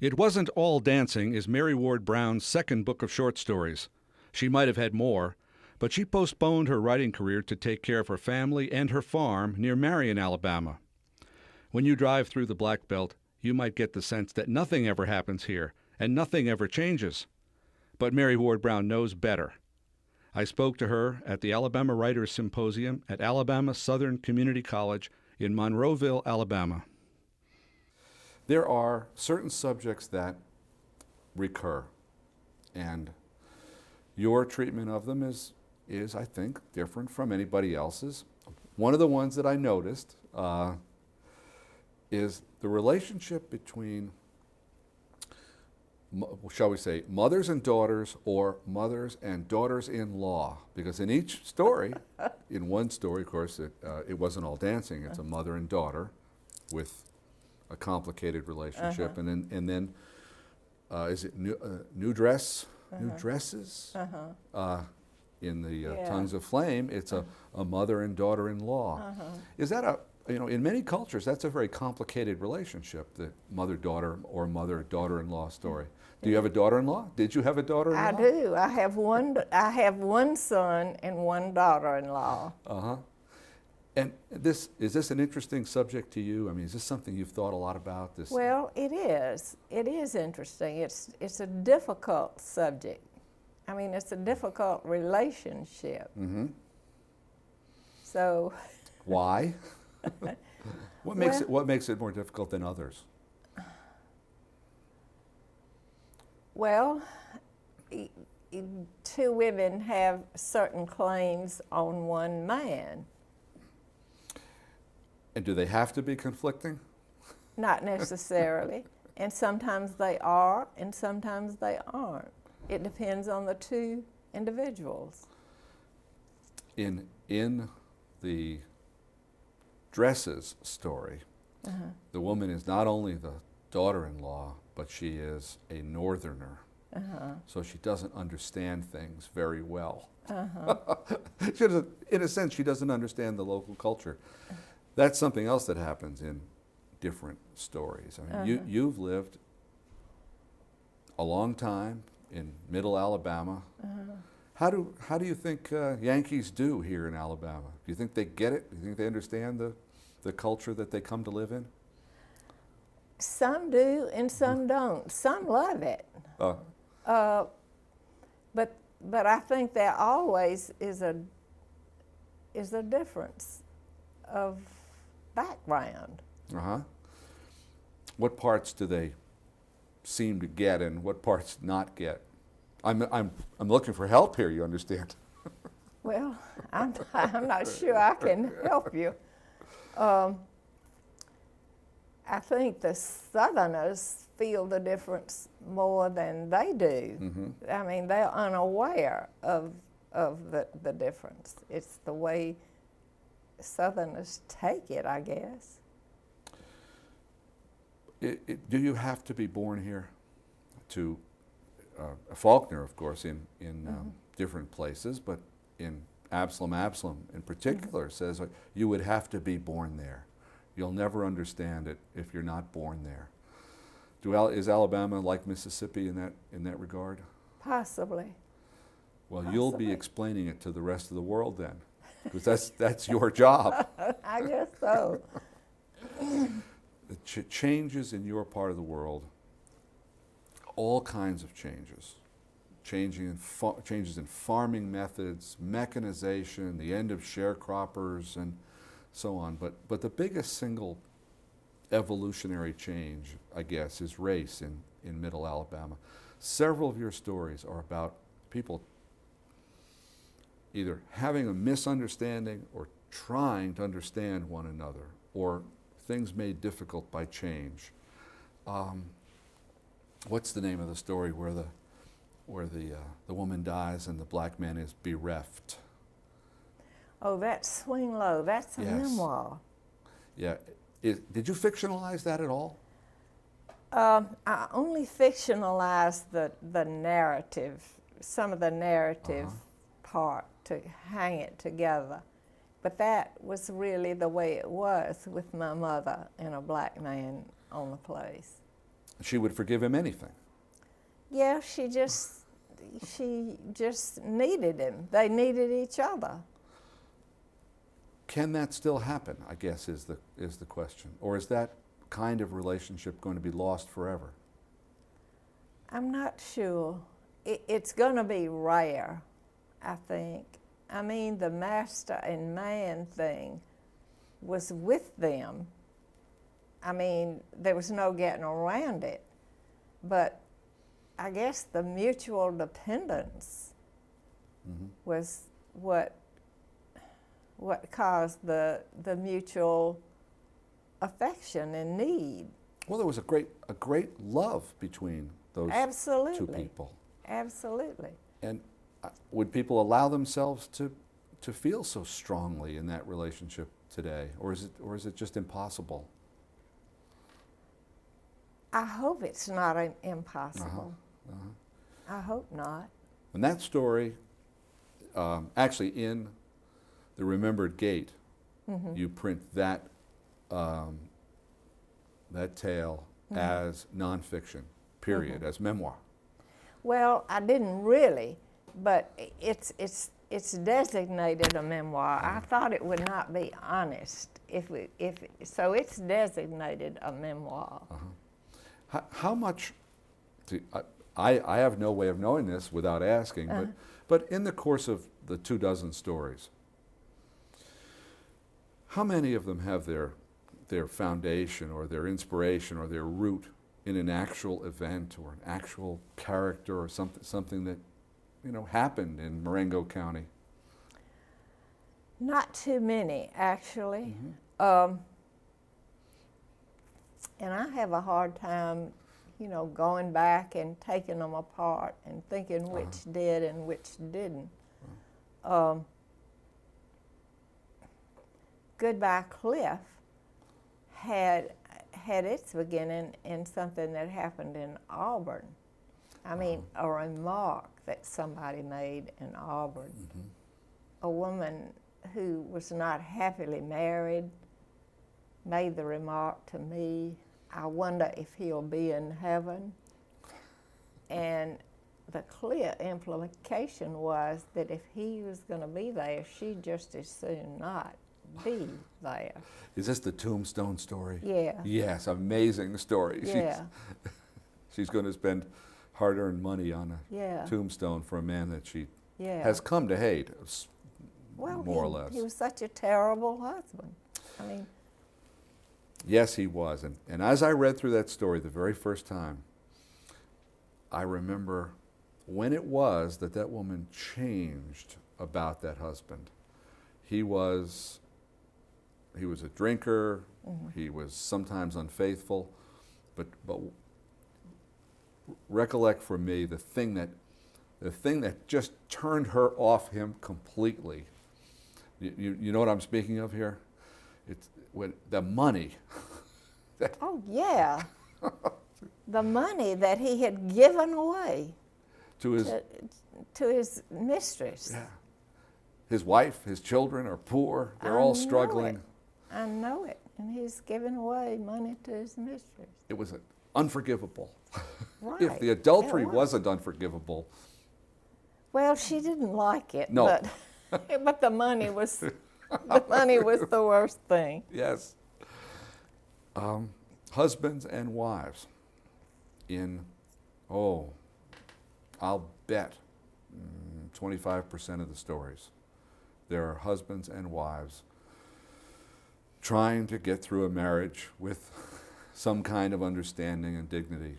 It Wasn't All Dancing is Mary Ward Brown's second book of short stories. She might have had more, but she postponed her writing career to take care of her family and her farm near Marion, Alabama. When you drive through the Black Belt, you might get the sense that nothing ever happens here and nothing ever changes. But Mary Ward Brown knows better. I spoke to her at the Alabama Writers Symposium at Alabama Southern Community College in Monroeville, Alabama. There are certain subjects that recur, and your treatment of them is I think, different from anybody else's. One of the ones that I noticed is the relationship between, shall we say, mothers and daughters, or mothers and daughters-in-law. Because in each story, in one story, of course, it wasn't all dancing. It's a mother and daughter with a complicated relationship, and then is it new dresses? In the Tongues of Flame, it's a mother and daughter-in-law. Is that in many cultures, that's a very complicated relationship, the mother-daughter or mother-daughter-in-law story. Do you have a daughter-in-law? Did you have a daughter-in-law? I do. I have one son and one daughter-in-law. And is this an interesting subject to you? I mean, is this something you've thought a lot about? Well, it is. It is interesting. It's a difficult subject. I mean, it's a difficult relationship. So. Why? What makes it more difficult than others? Well, two women have certain claims on one man. And do they have to be conflicting? Not necessarily. And sometimes they are, and sometimes they aren't. It depends on the two individuals. In the dresses story, the woman is not only the daughter-in-law, but she is a northerner. So she doesn't understand things very well. She doesn't, in a sense, she doesn't understand the local culture. That's something else that happens in different stories. I mean, you've lived a long time in middle Alabama. How do you think Yankees do here in Alabama? Do you think they get it? Do you think they understand the culture that they come to live in? Some do and some don't. Some love it. But I think there always is a difference of background. What parts do they seem to get and what parts not get? I'm looking for help here, you understand? Well, I'm not sure I can help you. I think the Southerners feel the difference more than they do. I mean, they're unaware of the difference. It's the way Southerners take it, I guess. Do you have to be born here to Faulkner, of course, in different places, but in Absalom in particular says you would have to be born there. You'll never understand it if you're not born there. Is Alabama like Mississippi in that regard? Possibly. Well, you'll be explaining it to the rest of the world then, because that's your job. I guess so. The changes in your part of the world, all kinds of changes. Changes in farming methods, mechanization, the end of sharecroppers, and so on. But the biggest single evolutionary change, I guess, is race in middle Alabama. Several of your stories are about people either having a misunderstanding or trying to understand one another, or things made difficult by change. What's the name of the story where the woman dies and the black man is bereft? Oh, that's Swing Low. That's a memoir. Yeah. Did you fictionalize that at all? I only fictionalized the narrative, some of the narrative part to hang it together. But that was really the way it was with my mother and a black man on the place. She would forgive him anything. Yeah, she just needed him. They needed each other. Can that still happen, I guess, is the question. Or is that kind of relationship going to be lost forever? I'm not sure. It's going to be rare, I think. I mean, the master and man thing was with them. I mean, there was no getting around it. But I guess the mutual dependence was what caused the mutual affection and need. Well, there was a great love between those Absolutely. two people. Absolutely. And would people allow themselves to feel so strongly in that relationship today, or is it just impossible? I hope it's not impossible. I hope not. And that story, actually in The Remembered Gate, you print that tale as nonfiction, period, as memoir. Well, I didn't really, but it's designated a memoir. I thought it would not be honest so it's designated a memoir. How much? I have no way of knowing this without asking, but in the course of the 24 stories, how many of them have their foundation or their inspiration or their root in an actual event or an actual character or something that happened in Marengo County? Not too many, actually. And I have a hard time, going back and taking them apart and thinking which did and which didn't. Goodbye Cliff had its beginning in something that happened in Auburn. I mean, a remark that somebody made in Auburn. A woman who was not happily married made the remark to me, "I wonder if he'll be in heaven." And the clear implication was that if he was going to be there, she'd just as soon not be there. Is this the tombstone story? Yeah. Yes, amazing story. Yeah. She's going to spend hard-earned money on Yeah. a tombstone for a man that she Yeah. has come to hate, Well, more or less. He was such a terrible husband. I mean, Yes, he was. And as I read through that story the very first time, I remember when it was that woman changed about that husband. He was a drinker. He was sometimes unfaithful, but recollect for me the thing that just turned her off him completely. You know what I'm speaking of here? It's when the money. oh yeah, the money that he had given away to his mistress. Yeah. His wife, his children are poor. They're all struggling. I know it. And he's giving away money to his mistress. It was unforgivable. Right. If the adultery It was. wasn't unforgivable. Well, she didn't like it. No. But the money was the worst thing. Yes. Husbands and wives I'll bet 25% of the stories, there are husbands and wives trying to get through a marriage with some kind of understanding and dignity.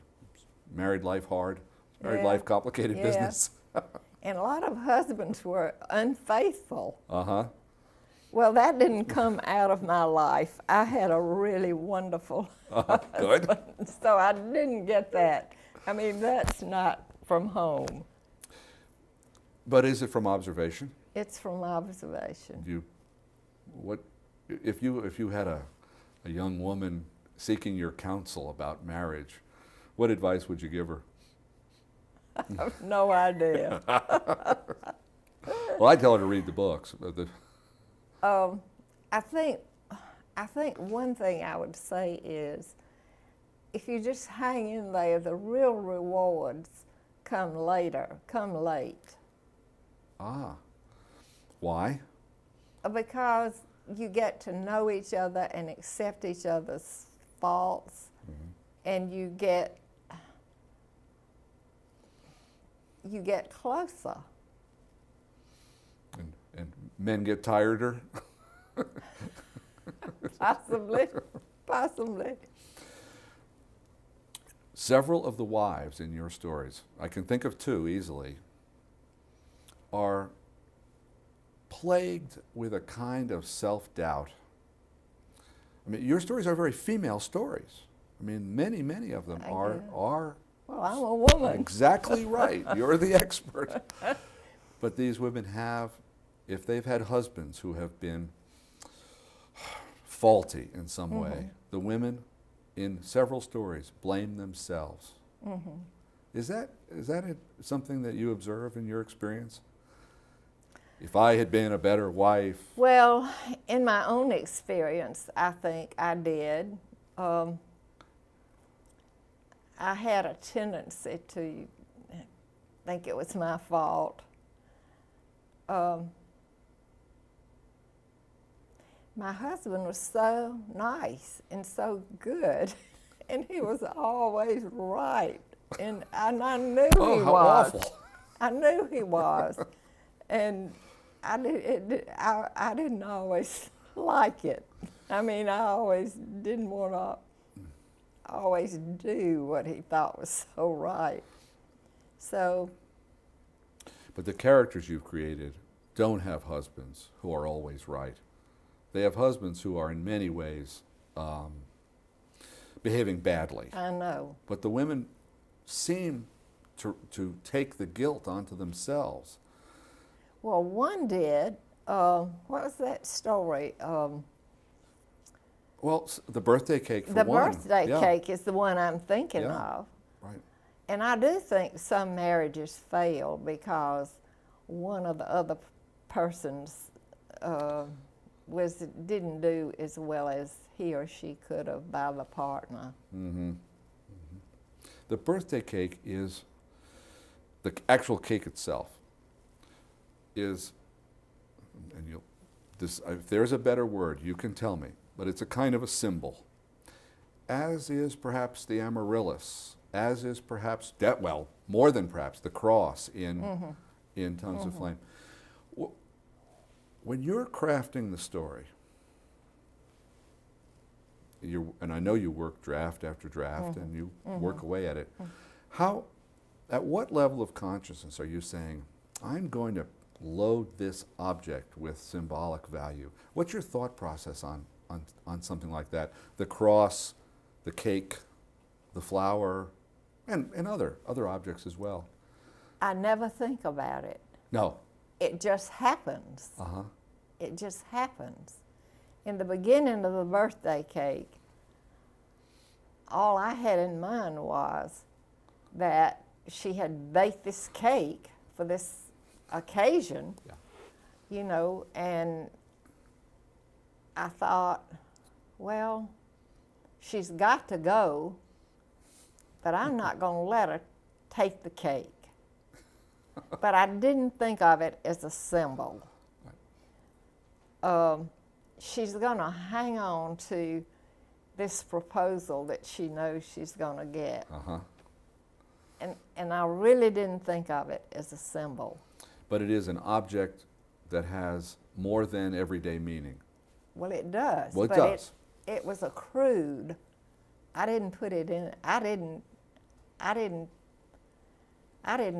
Married life hard, married life complicated business. And a lot of husbands were unfaithful. Uh-huh. Well, that didn't come out of my life. I had a really wonderful Good. husband, so I didn't get that. I mean, that's not from home. But is it from observation? It's from observation. If you had a young woman seeking your counsel about marriage, what advice would you give her? I have no idea. Well, I'd tell her to read the books. I think one thing I would say is if you just hang in there, the real rewards come later, come late. Ah. Why? Because you get to know each other and accept each other's faults, and you get closer. And men get tireder? Possibly. Several of the wives in your stories, I can think of two easily, are plagued with a kind of self-doubt. I mean, your stories are very female stories. I mean, many of them are. Well, I'm a woman. Exactly right. You're the expert. But these women have, if they've had husbands who have been faulty in some way, the women in several stories blame themselves. Is that something that you observe in your experience? If I had been a better wife. Well, in my own experience, I think I did. I had a tendency to think it was my fault. My husband was so nice and so good, and he was always right, and I knew he was. How awful. I knew he was, and I didn't always like it. I mean, I always didn't want to always do what he thought was so right. So. But the characters you've created don't have husbands who are always right. They have husbands who are in many ways behaving badly. I know. But the women seem to take the guilt onto themselves. Well, one did. What was that story? Well, the birthday cake for the one. birthday Yeah. cake is the one I'm thinking Yeah. of. Right. And I do think some marriages fail because one of the other persons didn't do as well as he or she could have by the partner. The birthday cake is, the actual cake itself is, and if there's a better word, you can tell me, but it's a kind of a symbol, as is perhaps the amaryllis, as is perhaps, more than perhaps, the cross in Tongues of Flame. When you're crafting the story, and I know you work draft after draft and you work away at it, at what level of consciousness are you saying, I'm going to load this object with symbolic value? What's your thought process on something like that? The cross, the cake, the flower, and other objects as well. I never think about it. No. It just happens. It just happens. In the beginning of the birthday cake, all I had in mind was that she had baked this cake for this occasion, you know, and I thought, well, she's got to go, but I'm not going to let her take the cake. But I didn't think of it as a symbol. She's going to hang on to this proposal that she knows she's going to get. And I really didn't think of it as a symbol. But it is an object that has more than everyday meaning. Well, it does. Well, it but does. It was a crude. I didn't put it in. I didn't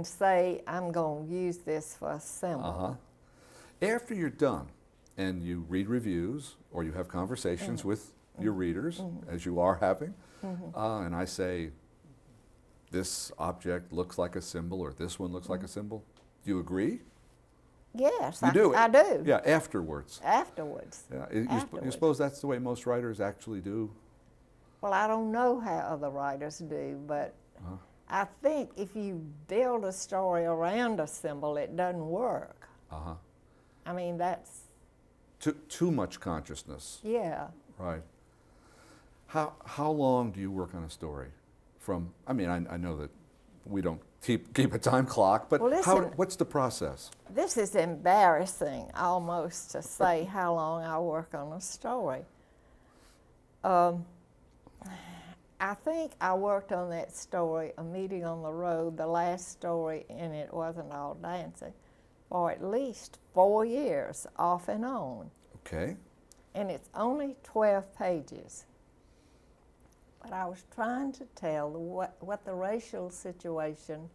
say I'm going to use this for a symbol. After you're done and you read reviews or you have conversations with your readers, as you are having, and I say, this object looks like a symbol or this one looks like a symbol, do you agree? Yes, You do. I do. Yeah, afterwards. Afterwards. Yeah. Afterwards. You suppose that's the way most writers actually do? Well, I don't know how other writers do, but I think if you build a story around a symbol, it doesn't work. I mean, that's... Too much consciousness. Yeah. Right. How long do you work on a story? I mean, I know that we don't keep a time clock, but Well, listen, what's the process? this is embarrassing almost to say how long I work on a story. I think I worked on that story, A Meeting on the Road, the last story, and it wasn't all dancing, for at least 4 years, off and on. Okay. And it's only 12 pages. But I was trying to tell what the racial situation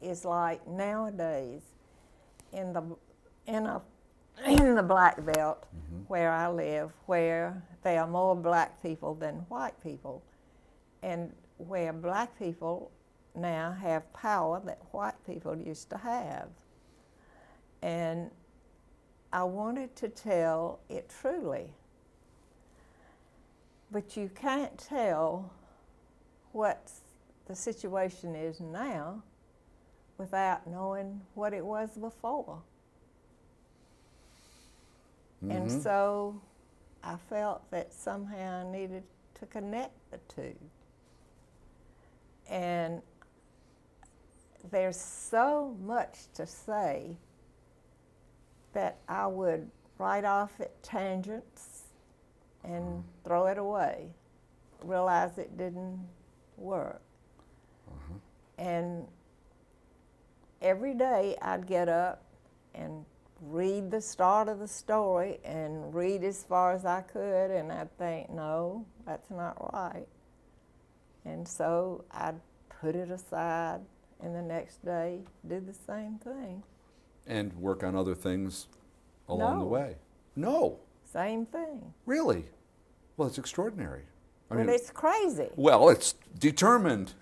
is like nowadays in the Black Belt where I live, where there are more black people than white people, and where black people now have power that white people used to have. And I wanted to tell it truly. But you can't tell what the situation is now without knowing what it was before. And so I felt that somehow I needed to connect the two. And there's so much to say that I would write off at tangents and throw it away, realize it didn't work. And every day I'd get up and read the start of the story and read as far as I could, and I'd think, no, that's not right. And so I'd put it aside, and the next day do the same thing. And work on other things along the No. way? No. Same thing. Really? Well, it's extraordinary. I But mean, it's crazy. well, it's determined.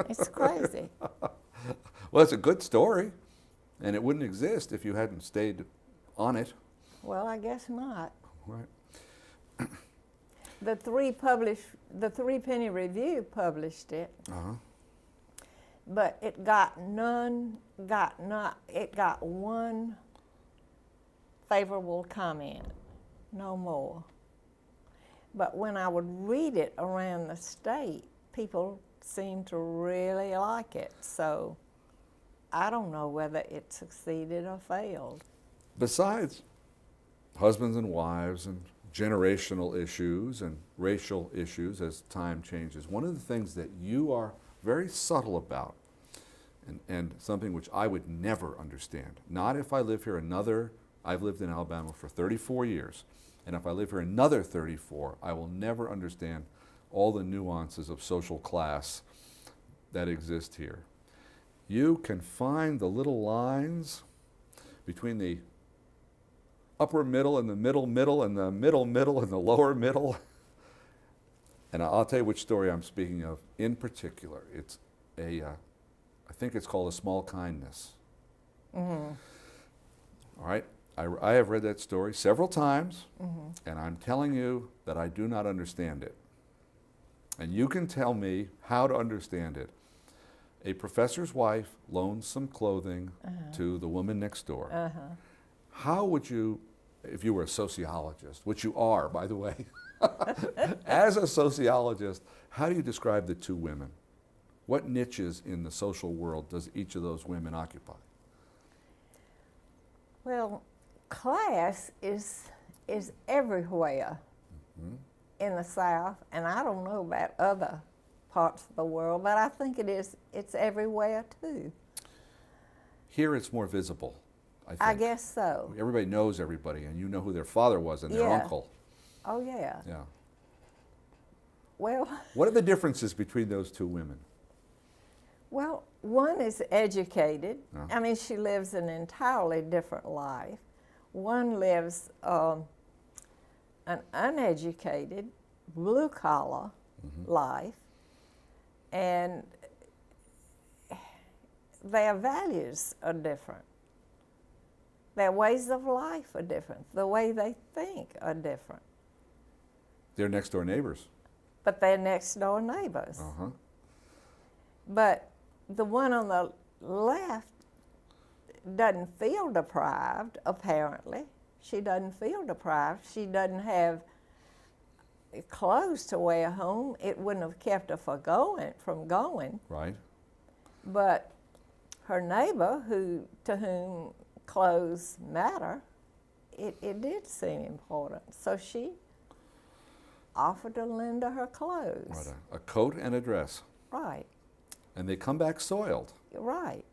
It's crazy. Well, it's a good story, and it wouldn't exist if you hadn't stayed on it. Well, I guess not. Right. The Three Penny Review published it, but it got one favorable comment, no more. But when I would read it around the state, people seemed to really like it. So I don't know whether it succeeded or failed. Besides husbands and wives and generational issues and racial issues as time changes, one of the things that you are very subtle about, and something which I would never understand, not if I live here I've lived in Alabama for 34 years, and if I live here another 34, I will never understand all the nuances of social class that exist here. You can find the little lines between the upper middle and the middle middle and the middle middle and the lower middle. And I'll tell you which story I'm speaking of in particular. It's I think it's called A Small Kindness. All right, I have read that story several times, and I'm telling you that I do not understand it. And you can tell me how to understand it. A professor's wife loans some clothing to the woman next door. How would you, if you were a sociologist, which you are, by the way, as a sociologist, how do you describe the two women? What niches in the social world does each of those women occupy? Well, class is everywhere in the South, and I don't know about other parts of the world, but I think it's everywhere too. Here it's more visible, I think. I guess so. Everybody knows everybody, and you know who their father was and their Yeah. uncle. Oh, yeah. Yeah. Well, What are the differences between those two women? well, one is educated. Yeah. I mean, she lives an entirely different life. One lives an uneducated, blue-collar life, and their values are different. Their ways of life are different. The way they think are different. They're next door neighbors. But they're next door neighbors. Uh-huh. But the one on the left doesn't feel deprived, apparently. She doesn't feel deprived. She doesn't have, clothes to wear home, it wouldn't have kept her from going. Right. But her neighbor, to whom clothes matter, it did seem important. So she offered to lend her her clothes. Right. A coat and a dress. Right. And they come back soiled. Right.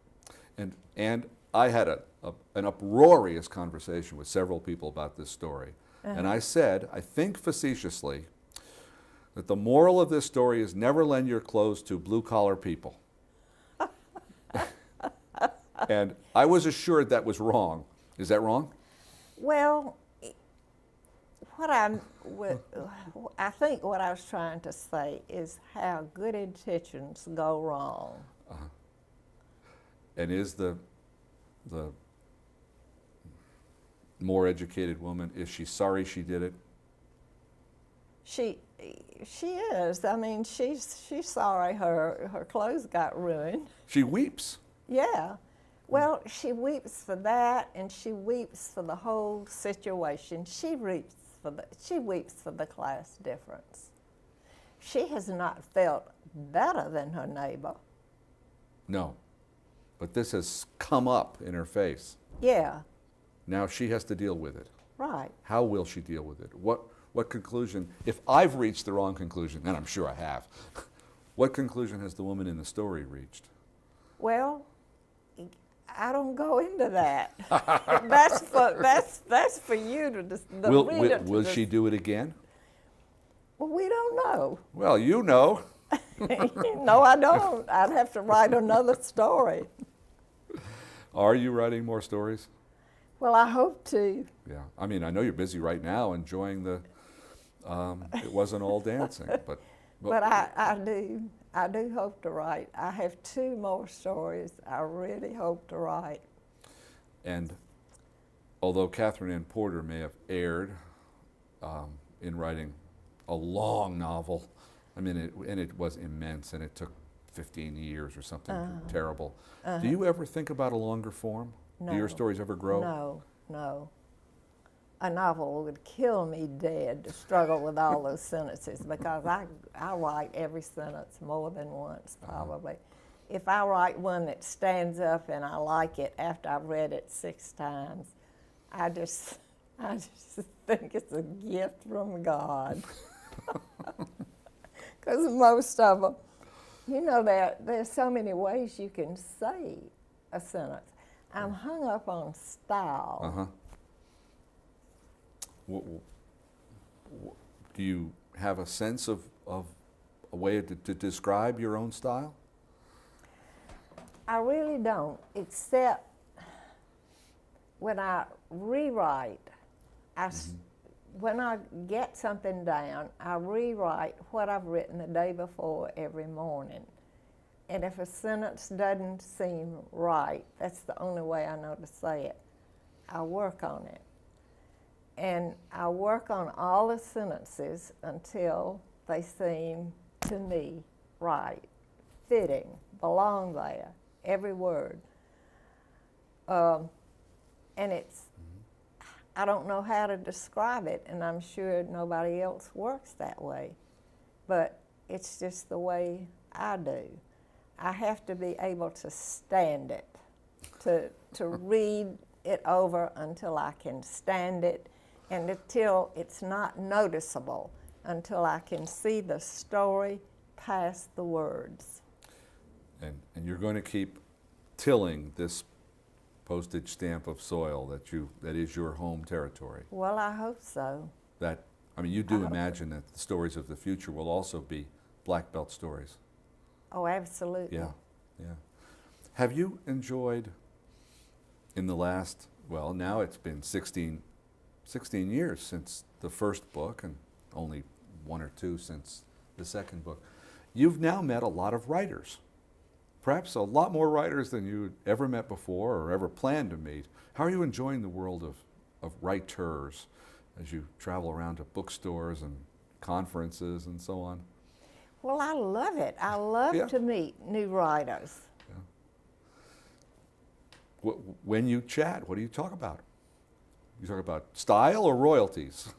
And I had an uproarious conversation with several people about this story. And I said, I think facetiously, that the moral of this story is never lend your clothes to blue-collar people. And I was assured that was wrong. Is that wrong? Well, I think what I was trying to say is how good intentions go wrong. And is the more educated woman, is she sorry she did it? She is. I mean, she's sorry her clothes got ruined. She weeps. Yeah. Well, she weeps for that, and she weeps for the whole situation. She weeps for the class difference. She has not felt better than her neighbor. No. But this has come up in her face. Yeah. Now she has to deal with it. Right. How will she deal with it? What conclusion, if I've reached the wrong conclusion, and I'm sure I have, what conclusion has the woman in the story reached? Well, I don't go into that. that's for you to reader. Will she do it again? Well, we don't know. Well, you know. No, I don't. I'd have to write another story. Are you writing more stories? Well, I hope to. Yeah. I mean, I know you're busy right now enjoying the It Wasn't All Dancing, but I do hope to write. I have 2 more stories I really hope to write. And although Catherine Ann Porter may have erred in writing a long novel, I mean, it was immense, and it took 15 years or something terrible. Do you ever think about a longer form? No. Do your stories ever grow? No. A novel would kill me dead to struggle with all those sentences, because I write every sentence more than once, probably. If I write one that stands up and I like it after I've read it 6 times, I just think it's a gift from God. Because most of them, there's so many ways you can say a sentence. I'm hung up on style. Do you have a sense of a way to describe your own style? I really don't, except when I rewrite. When I get something down, I rewrite what I've written the day before every morning. And if a sentence doesn't seem right, that's the only way I know to say it, I work on it. And I work on all the sentences until they seem to me right, fitting, belong there, every word. And I don't know how to describe it, and I'm sure nobody else works that way. But it's just the way I do. I have to be able to stand it, to read it over until I can stand it, and until it's not noticeable, until I can see the story past the words. And you're going to keep tilling this postage stamp of soil that is your home territory. Well, I hope so. You do imagine that the stories of the future will also be black belt stories. Oh, absolutely. Yeah. Have you enjoyed, in the last, well, now it's been 16 years since the first book, and only 1 or 2 since the second book. You've now met a lot of writers, perhaps a lot more writers than you'd ever met before or ever planned to meet. How are you enjoying the world of writers as you travel around to bookstores and conferences and so on? Well, I love it. I love to meet new writers. Yeah. When you chat, what do you talk about? You talk about style or royalties?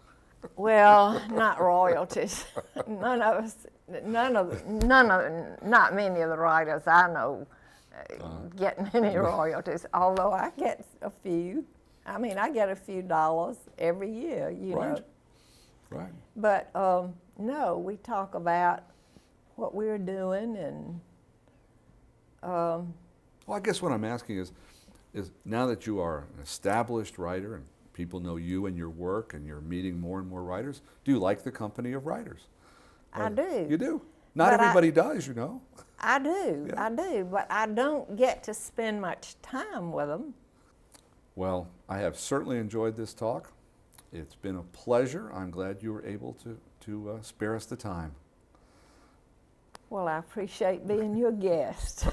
Well, not royalties. Not many of the writers I know getting any royalties, although I get a few. I mean, I get a few dollars every year, you know. Right. But no, we talk about what we're doing and. Well, I guess what I'm asking is now that you are an established writer and people know you and your work and you're meeting more and more writers, do you like the company of writers? I do. You do? Not But everybody does, you know. I do, Yeah. I do, but I don't get to spend much time with them. Well, I have certainly enjoyed this talk. It's been a pleasure. I'm glad you were able to spare us the time. Well, I appreciate being your guest.